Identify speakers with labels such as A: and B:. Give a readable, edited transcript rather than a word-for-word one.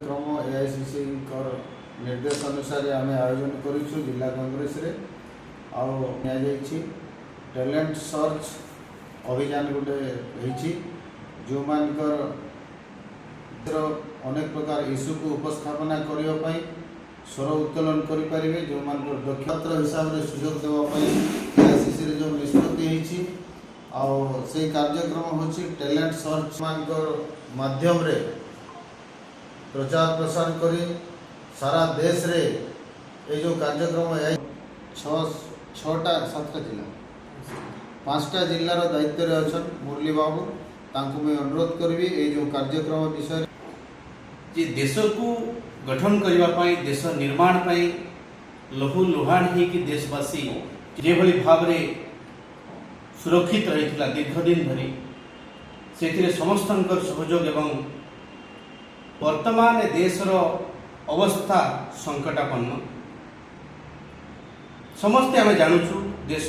A: क्रम एआईसीसी निर्देश अनुसार आम आयोजन करूँ जिला कांग्रेस रे टैलेंट सर्च अभियान गोटे जो मानकर अनेक प्रकार इश्यू को उपस्थापना करने स्वर उत्तोलन करें जो मान दक्षता हिसाब से सुजोग देवाई एआईसीसी रे जो निष्पत्ति से कार्यक्रम हूँ टैलेंट सर्च मानकर माध्यम रे प्रचार प्रसार करी सारा देश रे ये जो कार्यक्रम है 6टा 7टा जिला 5टा जिलार दायित्व रे अछन मुरली बाबू तांको मैं अनुरोध करी ये जो कार्यक्रम विषय
B: जे देश को गठन करबा पई देश निर्माण पई लहू लुहान ही कि देशवासी जे भली भाव रे सुरक्षित रहितला दीर्घ दिन धरी सेथिरे समस्तनकर सहयोग एवं वर्तमान देशर अवस्था संकटापन्न समस्ते आम जानूँ देश